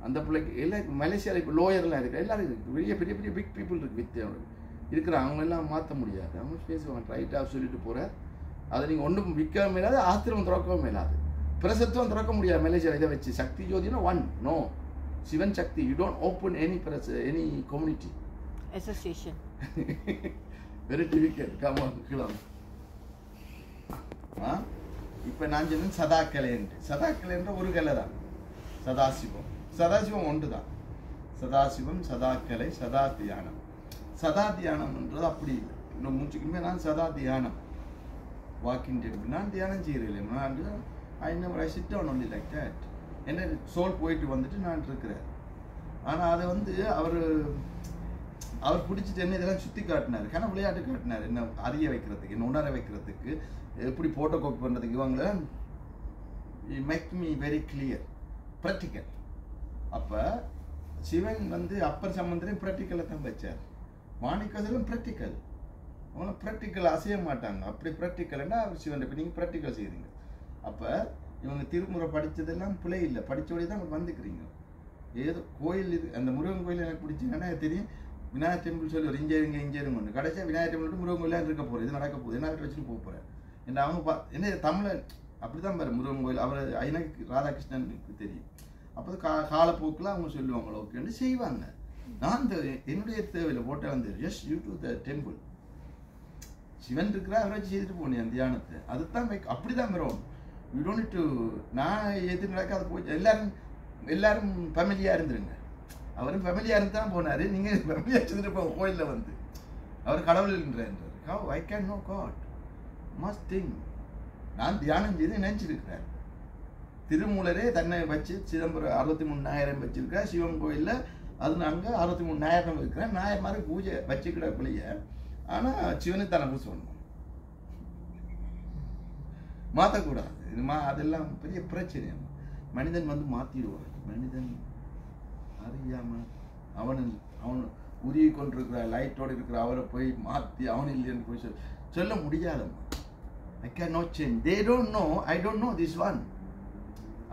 அந்த பிள்ளைக்கு எல்லாம் மலேசியாவில் இப்போ லோயர்லாம் இருக்குது, எல்லோரும் இருக்குது. பெரிய பெரிய பெரிய பிக் பீப்புள் இருக்குது வித் இருக்கிற. அவங்களெல்லாம் மாற்ற முடியாது. அவங்க பேசுவாங்க ரைட்டாக சொல்லிட்டு போகிற. அதை நீங்கள் ஒன்றும் விற்கவும் மேலாது, ஆத்திரம் திறக்கவும் மேலாது. பிரசத்துவம் திறக்க முடியாது மலேசியா இதை வச்சு சக்தி ஜோதினா one no Sivan Shakti you don't open any community Association. Very difficult come on கிளம் இப்போ நான் சொன்னேன் சதாக்கலை என்று சதாக்கலை என்ற ஒரு கலை தான் சதாசிவம் ஒன்று தான் சதாசிவம் சதாக்கலை சதா தியானம் சதா தியானம்ன்றது அப்படி இல்லை இன்னும் மூச்சுக்குமே நான் சதா தியானம் வாக்கிங் டெம்பிள் நான் தியானம் செய்கிறேன் நான் I never I sit down only like that என்ன சோல் போயிட்டு வந்துட்டு நான் இருக்கிறேன் ஆனால் அதை வந்து அவர் பிடிச்சிட்டு என்ன இதெல்லாம் சுற்றி காட்டினார் கன விளையாட்டு காட்டினார் என்ன அறிய வைக்கிறதுக்கு என்ன உணர வைக்கிறதுக்கு எப்படி போட்டோ காப்பி பண்ணுறதுக்கு இவங்கள make me very clear practical அப்போ சிவன் வந்து அப்பர் சம்பந்தரையும் ப்ராக்டிக்கலை தான் வச்சார் மாணிக்கத்திலும் ப்ராக்டிக்கல் அவங்க ப்ராக்டிக்கல் அசைய மாட்டாங்க அப்படி ப்ராக்டிக்கல்னா அவர் சிவன் இப்போ நீங்கள் ப்ராக்டிக்கல் செய்கிறீங்க அப்போ இவங்க திருமுறை படித்ததெல்லாம் பிழை இல்லை படித்தோடய தான் வந்துக்கிறீங்க ஏதோ கோயில் இது அந்த முருகன் கோயில் எனக்கு பிடிச்சிங்கன்னா தெரியும் விநாயகர் டெம்பிள் சொல்லி ஒரு இங்கே ஒன்று கடைசியாக விநாயகர் டெம்பிள் முருகன் கோயிலாக இருக்க போகிறேன் இது நடக்க போகுது என்ன வச்சுட்டு போக போகிறேன் என்ன அவங்க என்ன தமிழன் அப்படி தான் பாரு முருகன் கோயில் அவர் எனக்கு ராதாகிருஷ்ணனுக்கு தெரியும் அப்போ காலப்போக்கில் அவங்க சொல்லுவாங்க ஓகேன்னு செய்வாங்க நான் என்னுடைய தேவையில் போட்டால் வந்து just you to the temple Sivan இருக்கிற அவரை வச்சு செய்துட்டு போனேன் அந்த தியானத்தை அதுதான் அப்படி தான் வரும் யூ டோன்ட் டு நான் எது நடக்காத போச்சு எல்லாரும் ஃபேமிலியாக இருந்துருங்க அவரும் ஃபேமிலியாக இருந்து தான் போனார் நீங்கள் ஃபேமிலியாக இருந்துட்டு போங்க கோயிலில் வந்து அவர் கடவுள்ன்றார் how I can no God must think நான் தியானம் செய்து நினச்சிருக்கிறேன் திருமூலரே தன்னை வச்சு சிதம்பரம் 63,000 வச்சிருக்கா சிவன் கோயிலில் அது நாங்கள் 63,000 இருக்கிறேன் நாயர் மாதிரி பூஜை வச்சுக்கிடக்குள்ளைய ஆனால் சிவனுக்கு தானே பூஜை பண்ணணும் மாற்றக்கூடாது இது அதெல்லாம் பெரிய பிரச்சனை மனிதன் வந்து மாற்றிடுவான் மனிதன் அறியாமல் அவன் உருகி கொண்டிருக்கிற லைட்டோடு இருக்கிற அவரை போய் மாற்றி அவன் இல்லைன்னு போய் சொல்ல முடியாதம்மா I can not change they don't know I don't know this one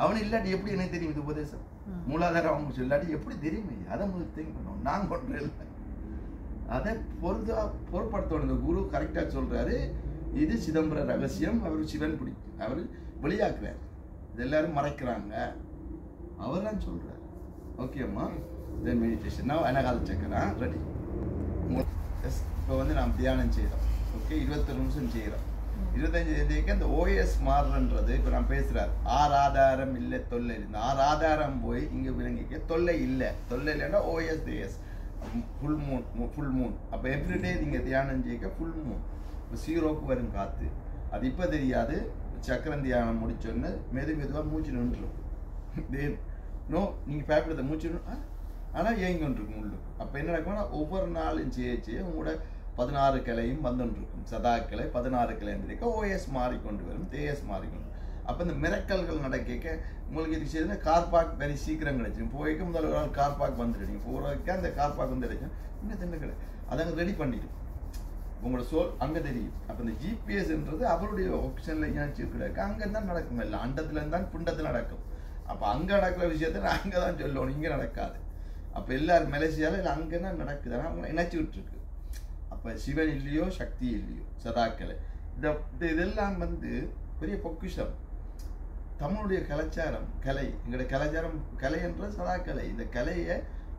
அவன் இல்லாட்டி எப்படி எனக்கு தெரியும் இது உபதேசம் மூலாதாரம் அவங்க சொல்லாட்டி எப்படி தெரியும் அதை முதல் திங்க் பண்ணுவோம் நான் கொண்டு இல்லை அதை பொருட்படுத்தணும் இந்த குரு கரெக்டாக சொல்கிறாரு இது சிதம்பர ரகசியம் அவர் சிவன் பிடிக்கும் அவர் வெளியாக்குறார் இது எல்லாரும் மறைக்கிறாங்க அவர் தான் சொல்கிறார் ஓகேம்மா தென் மெடிடேஷன் நான் அனகால செக்கிறேன் ரெடி இப்போ வந்து நாம் தியானம் செய்கிறோம் ஓகே 21 நிமிஷம் செய்கிறோம் 25 தேதிக்கு அந்த ஓஎஸ் மாறுன்றது இப்போ நான் பேசுகிறார் ஆதாரம் இல்லை தொல்லை இந்த ஆதாரம் போய் இங்கே விளங்கிக்க தொல்லை இல்லைன்னா ஓஎஸ் தேஎஸ் ஃபுல் மூன் அப்போ எவ்ரிடே நீங்கள் தியானம் செய்ய ஃபுல் மூன் இப்போ சீரோக்கு வரும் காற்று அது இப்போ தெரியாது சக்கரம் தியானம் முடிச்சோன்னு மெதுவாக மூச்சு நின்றுடும் நோ நீங்கள் பயப்படுத்த மூச்சு ஆனால் ஏங்கி கொண்டிருக்கும் உள்ளுக்கு அப்போ என்ன நடக்கும்னா ஒவ்வொரு நாளும் செய்ய உங்களோட 16 கிளையும் வந்துருக்கும் சதாக்கிளை 16 கிளை இருக்க ஓஎஸ் மாறிக்கொண்டு வரும் தேஎஸ் மாறிக்கொண்டு அப்போ இந்த மிரக்கல்கள் நடக்க உங்களுக்கு இது செய்யுதுன்னா கார் பார்க் வெரி சீக்கிரம் கிடைச்சிடும் போய்க்கு முதல்ல ஒரு நாள் கார் பார்க் வந்துடுங்க போகிறதுக்கு அந்த கார் பார்க் வந்து கிடைக்கும் இன்னும் தின்னு கிடையாது அதை அங்கே ரெடி பண்ணிடும் உங்களோட சோல் அங்கே தெரியும் அப்போ இந்த ஜிபிஎஸ்ன்றது அவருடைய ஆப்ஷனில் ஏதாச்சும் கிடையாது அங்கே தான் நடக்கும் இல்லை அண்டத்துலேருந்து தான் புண்டத்தில் நடக்கும் அப்போ அங்கே நடக்கிற விஷயத்த நான் அங்கே தான் சொல்லணும் இங்கே நடக்காது அப்போ எல்லாரும் மலேசியாவில் இல்லை அங்கே தான் நடக்குது ஆனால் அவங்க இணைச்சி விட்டுருக்கு அப்போ சிவன் இல்லையோ சக்தி இல்லையோ சதாக்கலை இதெல்லாம் வந்து பெரிய பொக்கிஷம் தமிழுடைய கலாச்சாரம் கலை எங்களுடைய கலாச்சாரம் கலை என்ற சதாக்கலை இந்த கலையை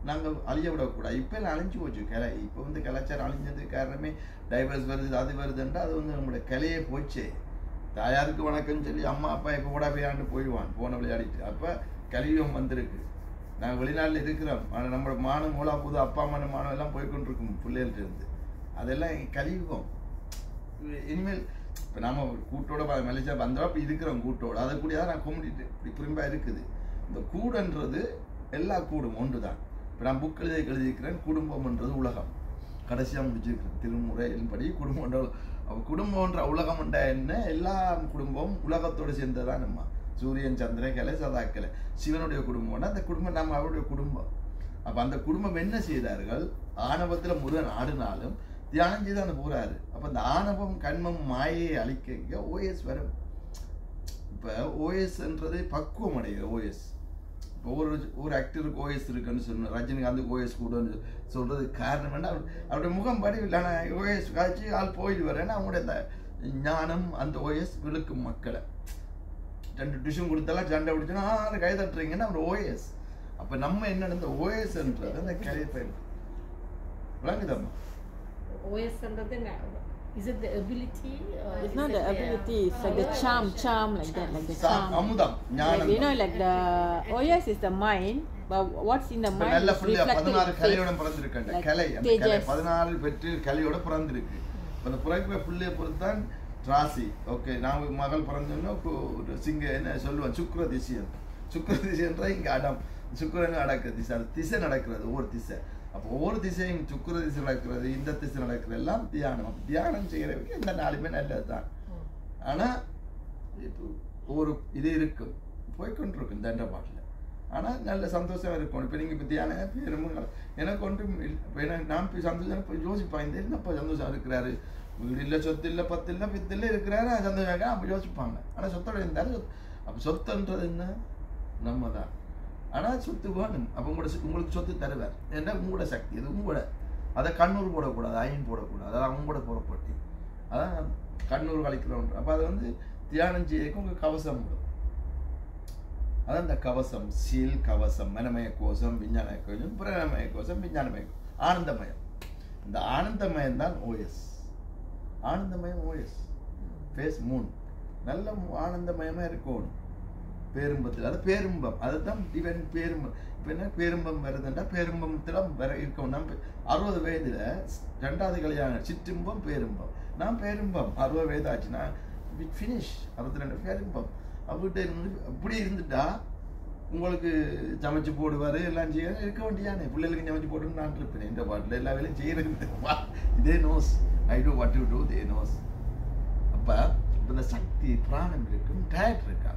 நாங்கள் அழிய விடக்கூடாது இப்போ எல்லாம் அழிஞ்சு போச்சு கலை இப்போ வந்து கலாச்சாரம் அழிஞ்சதுக்கு காரணமே டைவர்ஸ் வருது அது வருதுன்றா அது வந்து நம்மளுடைய கலையே போச்சே தாயாருக்கு வணக்கம் சொல்லி அம்மா அப்பா எப்போ கூட விளையாண்டு போயிடுவான் போன விளையாடிட்டு அப்போ கலியுகம் வந்திருக்கு நாங்கள் வெளிநாட்டில் இருக்கிறோம் ஆனால் நம்மளோட மானம் மூலா புது அப்பா அம்மா மானம் எல்லாம் போய்கொண்டிருக்கும் பிள்ளைகள்ட்ட இருந்து அதெல்லாம் கலியுகம் இனிமேல் இப்போ நம்ம கூட்டோட மலேசியா வந்தோம் அப்போ இருக்கிறோம் கூட்டோடு அதை கூடியதான் நான் கும்பிட்டு இப்படி புரிம்பாக இருக்குது இந்த கூடன்றது எல்லா கூடும் ஒன்று தான் இப்போ நான் புக் எழுதியிருக்கிறேன் குடும்பம்ன்றது உலகம் கடைசியாக முடிச்சிருக்கிறேன் திருமுறையின்படி குடும்பம்ன்ற குடும்பம்ன்ற உலகம்ன்ற என்ன எல்லா குடும்பமும் உலகத்தோடு சேர்ந்ததான் நம்ம சூரியன் சந்திரக்கலை சதாக்கலை சிவனுடைய குடும்பம்னா அந்த குடும்பம் நம்ம அவருடைய குடும்பம் அப்போ அந்த குடும்பம் என்ன செய்தார்கள் ஆணவத்தில் முருகன் ஆடினாலும் தியானம் செய்து அந்த போகிறாரு அப்போ அந்த ஆணவம் கண்மம் மாயை அழிக்க ஓஎஸ் வரும் இப்போ ஓஎஸ்ன்றது பக்குவம் அடைகிற ஓஎஸ் இப்போ ஒரு ஆக்டருக்கு ஓஎஸ் இருக்குன்னு சொன்ன ரஜினிகாந்துக்கு ஓஎஸ் கூடன்னு சொல்றது காரணம் என்ன அவருடைய முகம் படிவில் ஆனால் ஓஎஸ் காய்ச்சி ஆள் போயிட்டு வரேன்னா அவங்களுடைய ஞானம் அந்த ஓஎஸ் விழுக்கும் மக்களை 2 டிஷ்ஷும் கொடுத்தாலும் சண்டை பிடிச்சோன்னா ஆறு கை தட்டுறீங்கன்னா அவர் ஓஎஸ். அப்போ நம்ம என்ன இந்த ஓஎஸ்ன்றது அந்த கை விளங்குதம்மா. OS is it the ability? It's not the ability, it's like the charm like that, like the charm. அமுதம் ஞானம். Like, you know, like the OS is the mind, but what's in the mind நல்ல is புள்ளியா reflected 16 in கலையோட face. பிறந்திருக்கேன். Like கலை அந்த கலை Tejas. 14 பெற்று கலையோட பிறந்திருக்கு. அந்த பிறகு புள்ளியை பொறுத்தான் ராசி. ஓகே, நான் மகள் பிறந்தோன்னா ஒரு சிங்க என்ன சொல்லுவேன், சுக்கிர திசைன்ற இங்கே அடம் சுக்கிரன் அடக்க திசை நடக்கிறது ஒவ்வொரு திசை. அப்போ ஒவ்வொரு திசையும் சுக்கிர திசை நடக்கிறது, இந்த திசை நடக்கிறது எல்லாம் தியானம். தியானம் செய்கிறவங்க எந்த நாளுமே நல்லது தான். ஆனால் இப்போ ஒரு இது இருக்கும் போய்கொண்டிருக்கும் தண்டபாட்டில். ஆனால் நல்ல சந்தோஷம் இருக்கும். இப்போ நீங்கள் இப்போ தியானம் பெருமை எனக்கு ஒன்றும் இப்போ எனக்கு நான் போய் சந்தோஷம் போய் யோசிப்பான், இந்த என்னப்பா சந்தோஷம் இருக்கிறாரு, வீடு இல்லை, சொத்து இல்லை, 10 இல்லை, 5 இல்லை இருக்கிறாரு, சந்தோஷம் அப்போ யோசிப்பாங்க. ஆனால் சொத்தோட இருந்தாலும் அப்போ சொத்துன்றது என்ன நம்ம தான். ஆனால் சொத்து வேணும். அப்போ உங்களுக்கு சொத்து தருவார். ஏன்னா உங்களோட சக்தி அது உங்களோட. அதை கண்ணூர் போடக்கூடாது, ஐன் போடக்கூடாது, அதான் அவங்களோட புறப்பட்டு அதான் கண்ணூர் கழிக்கிறோம். அப்போ அதை வந்து தியானம் செய்யக்கு உங்கள் கவசம் விடும். அதான் இந்த கவசம், சீல் கவசம், மனமய கோஷம், விஞ்ஞானமய கோஷம், பிரணமய கோஷம், விஞ்ஞானமய கோஷம், ஆனந்தமயம். இந்த ஆனந்தமயம் தான் ஓஎஸ். ஆனந்தமயம் ஓஎஸ். ஃபேஸ் 3 நல்ல ஆனந்தமயமாக இருக்கணும். பேரும்பத்தில் அது பேரும்பம், அதுதான் டிவைன் பேரும்பம். இப்போ என்ன பேரும்பம் வருதுன்னா பேரும்பத்தில் வர இருக்கணும். நம்ம 60 வயதில் 2வது கல்யாணம் சிற்றின்பம் பேரும்பம். நான் பேரும்பம் 60 வயது ஆச்சுன்னா ஃபினிஷ் 62 பேரும்பம். அவர்கிட்ட இருந்து அப்படி இருந்துட்டா உங்களுக்கு சமைச்சு போடுவார், எல்லாம் செய்ய இருக்க வேண்டியானே. பிள்ளைகளுக்கு சமைச்சு போட்டுன்னு நான் இருப்பேன். இந்த பாட்டில் எல்லா வேலையும் செய்கிறது இதே nose. I do what you do the nose. அப்போ இப்போ இந்த சக்தி பிராணம் இருக்கும், டயட் இருக்கா.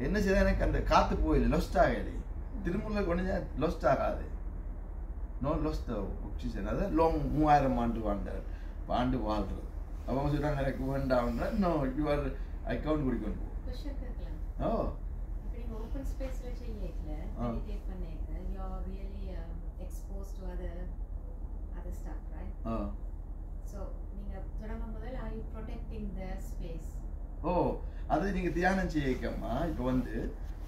என்ன செய்ய எனக்கு அந்த காற்று போயில லொஸ்ட் ஆகலை. திருமூல கொண்டு லொஸ்ட் ஆகாது. No lost oxygen. அதாவது லாங் 3000 ஆண்டு வாழ்றது. அவங்க சொல்கிறாங்க எனக்கு வேண்டாம்னா நோ யுவர் அக்கௌண்ட் குடிக்கணும். ஓ open space la cheyyekla meditate pannekla you are really exposed to other stuff, right? So neenga thodanga modal are you protecting the space? அது நீங்கள் தியானம் செய்யக்கம்மா. இப்போ வந்து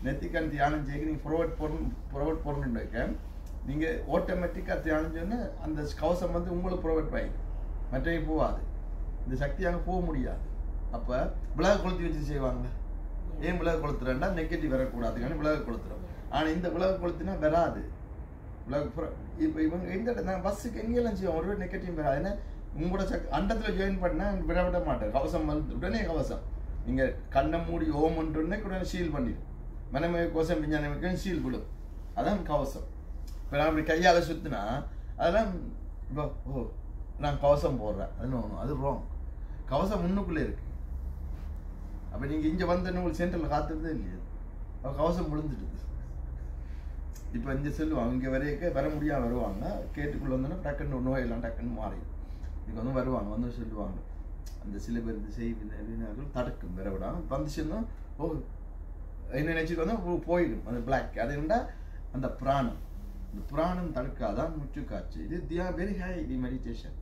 நெத்திக்கண் தியானம் செய்ய நீங்கள் ப்ரொவைட் பண்ணணுக்க நீங்கள் ஆட்டோமேட்டிக்காக தியானம் சொன்னால் அந்த கவசம் வந்து உங்களுக்கு ப்ரொவைட் பண்ணிக்கும். மற்றவை போகாது. இந்த சக்தி அங்கே போக முடியாது. அப்போ விலகு கொளுத்தி வச்சு செய்வாங்க. ஏன் விலகு கொளுத்துறேன்னா நெகட்டிவ் வரக்கூடாதுக்கான விலகு கொளுத்துறோம். ஆனால் இந்த விலகு கொளுத்தினா வராது. விலகு இப்போ இவங்க எந்த நான் பஸ்ஸுக்கு எங்கெல்லாம் செய்வோம் ஒரு நெகட்டிவ் வராது. ஏன்னா உங்களோட அண்டத்தில் ஜாயின் பண்ணால் விட மாட்டேன். கவசம் வந்து உடனே கவசம் நீங்கள் கண்ணை மூடி ஓமன்றே உடனே சீல் பண்ணிடும். மனமய கோஷம் விஞ்ஞானமைக்கும் சீல் விடும். அதான் கவசம். இப்போ நான் அப்படி கையால் சுற்றினா அதெல்லாம் இப்போ நான் கவசம் போடுறேன் அது ராங். கவசம் முன்னுக்குள்ளே இருக்கு. அப்போ நீங்கள் இங்கே வந்து உங்களுக்கு சென்டரில் காத்துறதே இல்லையா. அப்போ கவசம் விழுந்துடுது. இப்போ இங்கே சொல்லுவாங்க இங்கே வர முடியாமல் வருவாங்க. கேட்டுக்குள்ளே வந்தோன்னா டக்குன்னு நோயெல்லாம் டக்குன்னு மாறிடும். இங்கே வந்து வருவாங்க வந்து சொல்லுவாங்க அந்த சில பேர் இந்த செய்வினர்கள் தடுக்கும் வர விடாமல் வந்துச்சுன்னா என்ன நினச்சிட்டு வந்தால் போயிடும். அந்த பிளாக் அது இருந்தால் அந்த பிராணம் இந்த பிராணம் தடுக்காதான் முற்று காட்சி. இது வெரி ஹை இது மெடிடேஷன்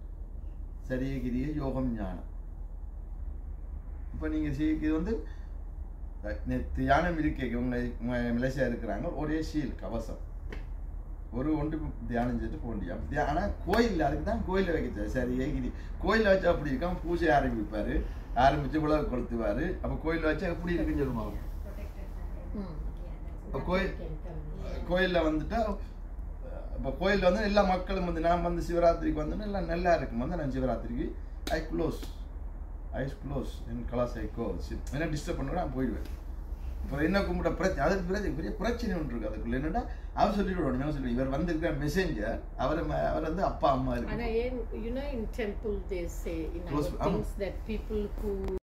சரியகிரிய யோகம் ஞானம். இப்போ நீங்கள் இது வந்து தியானம் இருக்கே மலேசியா இருக்கிறாங்க ஒரே ஷீல் கவசம் ஒரு ஒன்று தியானம் செய்துட்டு போக முடியும். ஆனால் கோயில் அதுக்கு தான் கோயிலில் வைக்க சரியகிரி கோயிலில் வச்சா அப்படி இருக்கான். பூஜை ஆரம்பிப்பார், ஆரம்பித்து உலக கொளுத்துவார். அப்போ கோயிலில் வச்சா எப்படி இருக்குன்னு சொல்லுவாங்க. இப்போ கோயிலில் வந்துட்டா இப்போ கோயிலில் வந்து எல்லா மக்களும் வந்து நான் வந்து சிவராத்திரிக்கு வந்தோன்னா எல்லாம் நல்லா இருக்கும். வந்து நான் சிவராத்திரிக்கு ஐஸ் க்ளோஸ் என் கலாஸ் ஐக்கோ என்ன டிஸ்டர்ப் பண்ணுறேன் நான் போயிடுவேன். இப்போ என்ன கும்பிட்ட பிரச்சனை அதுக்கு பெரிய பிரச்சனை ஒன்று இருக்குது. அதுக்குள்ள என்னன்னா அவர் சொல்லிட்டு விடணும். சொல்லி இவர் வந்திருக்கிற மெசேஞ்சர் அவர் வந்து அப்பா அம்மா இருக்கு. You know in temple they say in things that people who